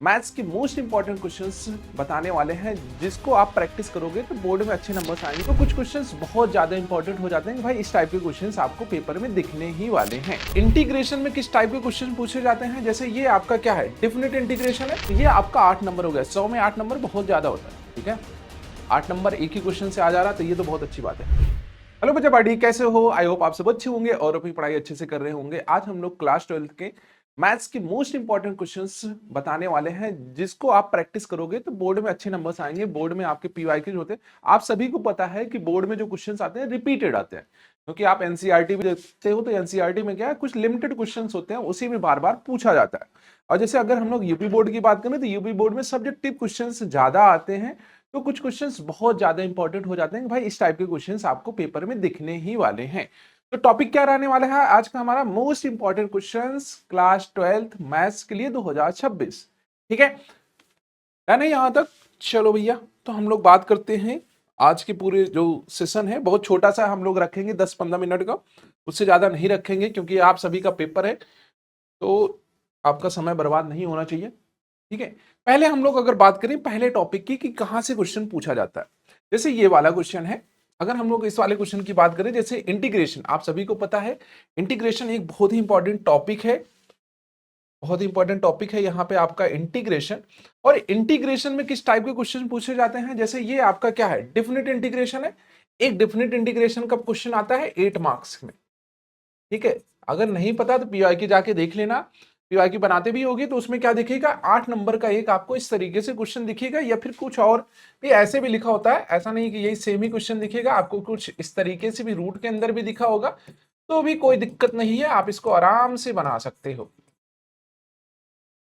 Maths के most important questions बताने वाले हैं जिसको आप प्रैक्टिस करोगे तो बोर्ड में अच्छे नंबर्स आएंगे। तो कुछ क्वेश्चंस बहुत ज्यादा इंपॉर्टेंट हो जाते हैं कि भाई इस टाइप के क्वेश्चंस आपको पेपर में दिखने ही वाले हैं। इंटीग्रेशन में किस टाइप के क्वेश्चन पूछे जाते हैं, जैसे ये आपका क्या है, डेफिनेट इंटीग्रेशन है, ये आपका 8 नंबर हो गया। 100 में 8 नंबर बहुत ज्यादा होता है, ठीक है। 8 नंबर एक ही क्वेश्चन से आ जा रहा तो ये तो बहुत अच्छी बात है। हेलो बच्चा पार्टी, कैसे हो? आई होप आप सब अच्छे होंगे और अपनी पढ़ाई अच्छे से कर रहे होंगे। आज हम लोग क्लास 12 के मैथ्स के मोस्ट इंपॉर्टेंट क्वेश्चंस बताने वाले हैं जिसको आप प्रैक्टिस करोगे तो बोर्ड में अच्छे नंबर्स आएंगे। बोर्ड में आपके पीवाईक्यू होते हैं, आप सभी को पता है कि बोर्ड में जो क्वेश्चंस आते हैं रिपीटेड आते हैं, क्योंकि आप एनसीईआरटी भी देखते हो तो एनसीईआरटी में क्या है, कुछ लिमिटेड क्वेश्चंस होते हैं, उसी में बार बार पूछा जाता है। और जैसे अगर हम लोग यूपी बोर्ड की बात करें तो यूपी बोर्ड में सब्जेक्टिव क्वेश्चंस ज्यादा आते हैं, तो कुछ क्वेश्चंस बहुत ज्यादा इंपॉर्टेंट हो जाते हैं कि भाई इस टाइप के क्वेश्चंस आपको पेपर में दिखने ही वाले हैं। तो टॉपिक क्या रहने वाला है आज का हमारा? Most important questions class 12th maths के लिए 2026, ठीक है ना यहां तक? चलो भैया, तो हम लोग बात करते हैं। आज के पूरे जो सेशन है बहुत छोटा सा हम लोग रखेंगे, 10-15 मिनट का, उससे ज्यादा नहीं रखेंगे क्योंकि आप सभी का पेपर है, तो आपका समय बर्बाद नहीं होना चाहिए, ठीक है। पहले हम लोग अगर बात करें पहले टॉपिक की कि कहां से क्वेश्चन पूछा जाता है, जैसे ये वाला क्वेश्चन है। अगर हम लोग इस वाले क्वेश्चन की बात करें, जैसे इंटीग्रेशन, आप सभी को पता है इंटीग्रेशन एक बहुत ही इंपॉर्टेंट टॉपिक है, बहुत ही इंपॉर्टेंट टॉपिक है यहाँ पे आपका इंटीग्रेशन। और इंटीग्रेशन में किस टाइप के क्वेश्चन पूछे जाते हैं, जैसे ये आपका क्या है, डेफिनेट इंटीग्रेशन है। एक डेफिनेट इंटीग्रेशन का क्वेश्चन आता है 8 मार्क्स में, ठीक है। अगर नहीं पता तो पीवाईक्यू जाके देख लेना, पीवाईक्यू बनाते भी होगी तो उसमें क्या दिखेगा, 8 नंबर का एक आपको इस तरीके से क्वेश्चन दिखेगा, या फिर कुछ और भी ऐसे भी लिखा होता है। ऐसा नहीं कि यही सेम ही क्वेश्चन दिखेगा, आपको कुछ इस तरीके से भी रूट के अंदर भी दिखा होगा, तो भी कोई दिक्कत नहीं है, आप इसको आराम से बना सकते हो,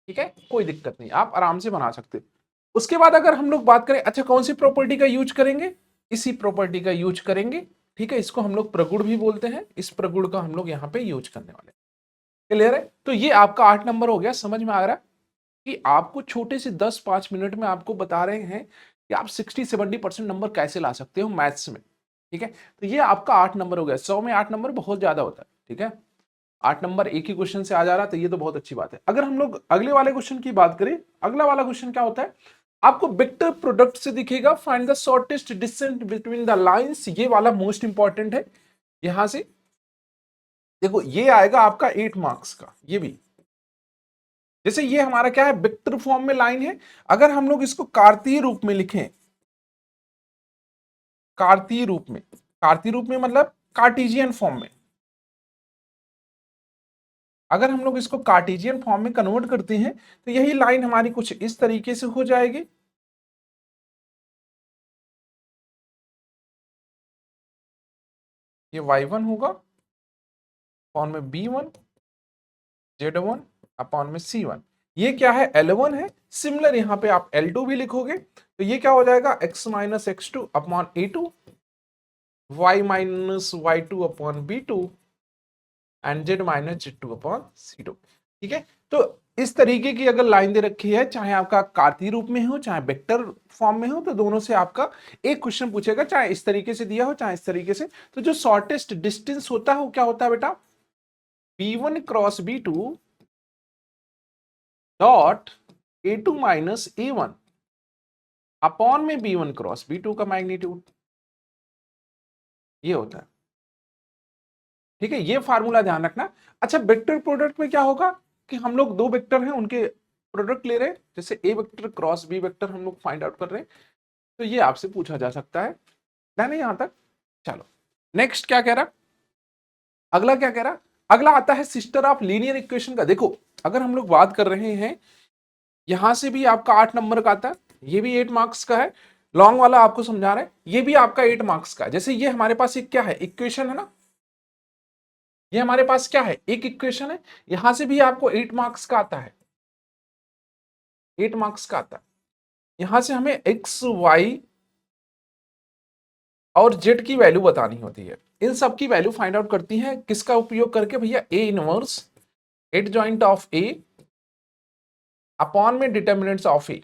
ठीक है। कोई दिक्कत नहीं, आप आराम से बना सकते हो। उसके बाद अगर हम लोग बात करें, अच्छा कौन सी प्रॉपर्टी का यूज करेंगे, इसी प्रॉपर्टी का यूज करेंगे, ठीक है। इसको हम लोग प्रगुण भी बोलते हैं, इस प्रगुण का हम लोग यहाँ पे यूज करने वाले हैं। क्लियर है? तो ये आपका 8 नंबर हो गया। समझ में आ रहा है कि आपको छोटे से 10-5 मिनट में आपको बता रहे हैं कि आप 60-70% नंबर कैसे ला सकते हो मैथ्स में, ठीक है। तो ये आपका 8 नंबर हो गया। 100 में 8 नंबर बहुत ज्यादा होता है, ठीक है। 8 नंबर एक ही क्वेश्चन से आ जा रहा तो ये तो बहुत अच्छी बात है। अगर हम लोग अगले वाले क्वेश्चन की बात करें, अगला वाला क्वेश्चन क्या होता है, आपको वेक्टर प्रोडक्ट से दिखेगा, find the shortest distance between the lines. ये वाला मोस्ट इंपॉर्टेंट है। यहां से देखो ये आएगा आपका 8 मार्क्स का, ये भी जैसे ये हमारा क्या है, वेक्टर फॉर्म में लाइन है। अगर हम लोग इसको कार्तीय रूप में लिखें, कार्तीय रूप में, कार्तीय रूप में मतलब कार्टेशियन फॉर्म में, अगर हम लोग इसको कार्टेशियन फॉर्म में कन्वर्ट करते हैं तो यही लाइन हमारी कुछ इस तरीके से हो जाएगी। ये y1 होगा अपॉन में b1, z1 अपॉन में c1। ये क्या है, L1 है। सिमिलर यहाँ पे आप L2 भी लिखोगे तो ये क्या हो जाएगा, x minus x2 upon a2, y minus y2 upon b2 and z minus z2 upon c2, ठीक है। तो इस तरीके की अगर लाइन दे रखी है, चाहे आपका कार्तीय रूप में हो चाहे वेक्टर फॉर्म में हो, तो दोनों से आपका एक क्वेश्चन पूछेगा, चाहे इस तरीके से दिया हो चाहे इस तरीके से। तो जो शॉर्टेस्ट डिस्टेंस होता है वो क्या होता है बेटा, b1 cross b2 dot a2 minus a1 upon में b1 क्रॉस b2 का मैग्नीट्यूड, ये होता है, ठीक है। ये फार्मूला ध्यान रखना। अच्छा वेक्टर प्रोडक्ट में क्या होगा कि हम लोग दो वेक्टर हैं उनके प्रोडक्ट ले रहे हैं, जैसे ए वेक्टर क्रॉस बी वेक्टर हम लोग फाइंड आउट कर रहे हैं, तो ये आपसे पूछा जा सकता है। डन है यहां तक? चलो नेक्स्ट क्या कह रहा, अगला क्या कह रहा, अगला आता है सिस्टर ऑफ लीनियर इक्वेशन का। देखो अगर हम लोग बात कर रहे हैं, यहां से भी आपका 8 नंबर का आता है, ये भी 8 मार्क्स का है। लॉन्ग वाला आपको समझा रहे हैं, ये भी आपका 8 मार्क्स का है। जैसे ये हमारे पास एक क्या है, इक्वेशन है ना, ये हमारे पास क्या है, एक इक्वेशन है। यहां से भी आपको 8 मार्क्स का आता है, 8 मार्क्स का आता है। यहां से हमें एक्स वाई और जेड की वैल्यू बतानी होती है। इन सब की वैल्यू फाइंड आउट करती है किसका उपयोग करके भैया, A inverse adjoint of A upon में डिटर्मिनेंट्स ऑफ ए,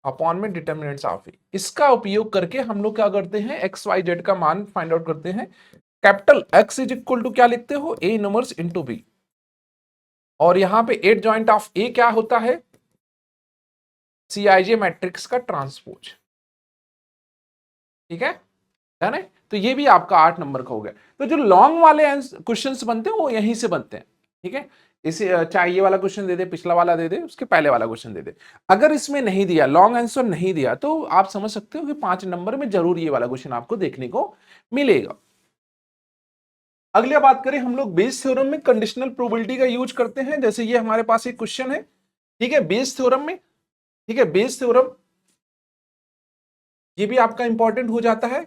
अपॉन में डिटर्मिनेंट्स ऑफ ए, इसका उपयोग करके हम लोग क्या करते हैं, एक्स वाई जेड का मान फाइंड आउट करते हैं। Capital x is equal to क्या लिखते हो, ए इनवर्स इंटू बी, और यहां पे एड जॉइंट ऑफ ए क्या होता है, सीआईजे मैट्रिक्स का ट्रांसपोज। ठीक है ना? तो ये भी आपका 8 नंबर का हो गया। तो जो लॉन्ग वाले क्वेश्चंस बनते हैं वो यहीं से बनते हैं। ठीक है, इसे चाहे ये वाला क्वेश्चन दे दे, पिछला वाला दे दे, उसके पहले वाला क्वेश्चन दे दे। अगर इसमें नहीं दिया, लॉन्ग आंसर नहीं दिया, तो आप समझ सकते हो कि 5 नंबर में जरूर ये वाला क्वेश्चन आपको देखने को मिलेगा। अगली बात करें, हम लोग बेस थ्योरम में कंडीशनल प्रोबेबिलिटी का यूज करते हैं। जैसे ये हमारे पास एक क्वेश्चन है, ठीक है, बेस थ्योरम में। ठीक है, बेस थ्योरम ये भी आपका इंपॉर्टेंट हो जाता है,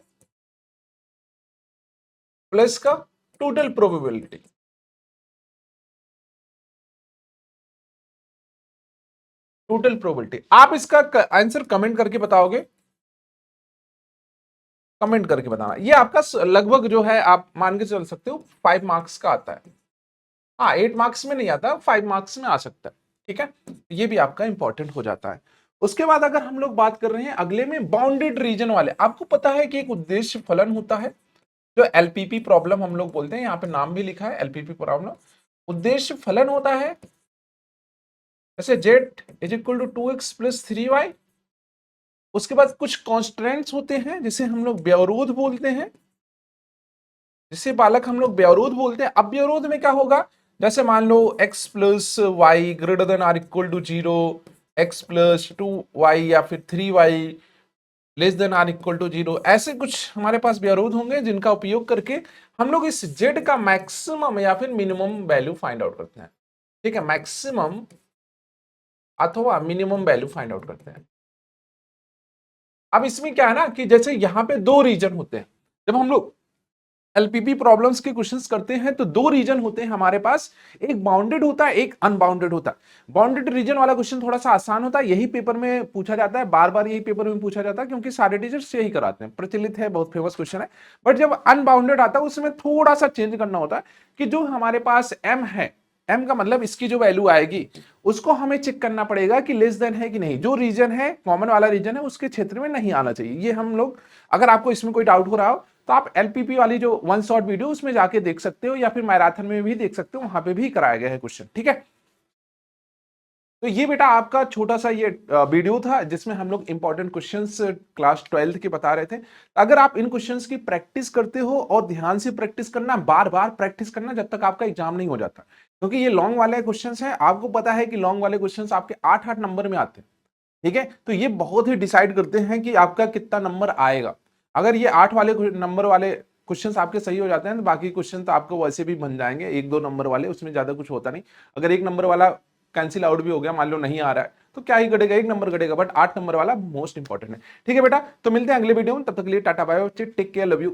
प्लस का टोटल प्रोबेबिलिटी। टोटल प्रोबेबिलिटी आप इसका आंसर कमेंट करके बताओगे, कमेंट करके बताना। ये आपका लगभग जो है आप मान के चल सकते हो 5 मार्क्स का आता है। हाँ, 8 मार्क्स में नहीं आता, 5 मार्क्स में आ सकता है। ठीक है, ये भी आपका इंपॉर्टेंट हो जाता है। उसके बाद अगर हम लोग बात कर रहे हैं अगले में बाउंडेड रीजन वाले, आपको पता है कि एक उद्देश्य फलन होता है जो एलपीपी प्रॉब्लम हम लोग बोलते हैं, यहाँ पे नाम भी लिखा है एलपीपी प्रॉब्लम। उद्देश्य फलन होता है जैसे z is equal to 2x plus 3y। उसके बाद कुछ कॉन्स्टेंट्स होते हैं जिसे हम लोग व्यवरोध बोलते हैं, जिसे बालक हम लोग व्यवरोध बोलते हैं। अब व्यवरोध में क्या होगा, जैसे मान लो x plus y greater than or equal to 0, x plus 2y या फिर 3y less than or equal to 0, ऐसे कुछ हमारे पास व्यवरोध होंगे जिनका उपयोग करके हम लोग इस z का मैक्सिमम या फिर मिनिमम वैल्यू फाइंड आउट करते हैं। ठीक है, मैक्सिमम अथवा मिनिमम वैल्यू फाइंड आउट करते हैं। अब इसमें क्या है ना कि जैसे यहां पे दो रीजन होते हैं, जब हम लोग एलपीपी प्रॉब्लम्स के क्वेश्चंस करते हैं तो दो रीजन होते हैं हमारे पास, एक बाउंडेड होता है, एक अनबाउंडेड होता है। बाउंडेड रीजन वाला क्वेश्चन थोड़ा सा आसान होता है, यही पेपर में पूछा जाता है, बार बार यही पेपर में पूछा जाता है क्योंकि सारे टीचर्स यही कराते हैं, प्रचलित है, बहुत फेमस क्वेश्चन है। बट जब अनबाउंडेड आता है उसमें थोड़ा सा चेंज करना होता है कि जो हमारे पास एम है, एम का मतलब इसकी जो वैल्यू आएगी उसको हमें चेक करना पड़ेगा कि लेस देन है कि नहीं। जो रीजन है, कॉमन वाला रीजन है, उसके क्षेत्र में नहीं आना चाहिए। ये हम लोग, अगर आपको इसमें कोई डाउट हो रहा हो तो आप एलपीपी वाली जो वन शॉट वीडियो उसमें जाके देख सकते हो, या फिर मैराथन में भी देख सकते हो, वहां पे भी कराया गया है क्वेश्चन। ठीक है, तो ये बेटा आपका छोटा सा ये वीडियो था जिसमें हम लोग इंपॉर्टेंट क्वेश्चंस क्लास 12 के बता रहे थे। अगर आप इन क्वेश्चंस की प्रैक्टिस करते हो, और ध्यान से प्रैक्टिस करना, बार बार प्रैक्टिस करना जब तक आपका एग्जाम नहीं हो जाता, क्योंकि ये लॉन्ग वाले क्वेश्चंस हैं। आपको पता है कि लॉन्ग वाले क्वेश्चंस आपके 8-8 नंबर में आते हैं। ठीक है, तो ये बहुत ही डिसाइड करते हैं कि आपका कितना नंबर आएगा। अगर ये 8 वाले नंबर वाले क्वेश्चंस आपके सही हो जाते हैं तो बाकी क्वेश्चन तो आपको वैसे भी बन जाएंगे, 1-2 नंबर वाले, उसमें ज्यादा कुछ होता नहीं। अगर एक नंबर वाला कैंसिल आउट भी हो गया, मान लो नहीं आ रहा है, तो क्या ही घटेगा, 1 नंबर घटेगा, बट 8 नंबर वाला मोस्ट इंपॉर्टेंट है। ठीक है बेटा, तो मिलते हैं अगले वीडियो में, तब तक के लिए tata bye, take care, love you.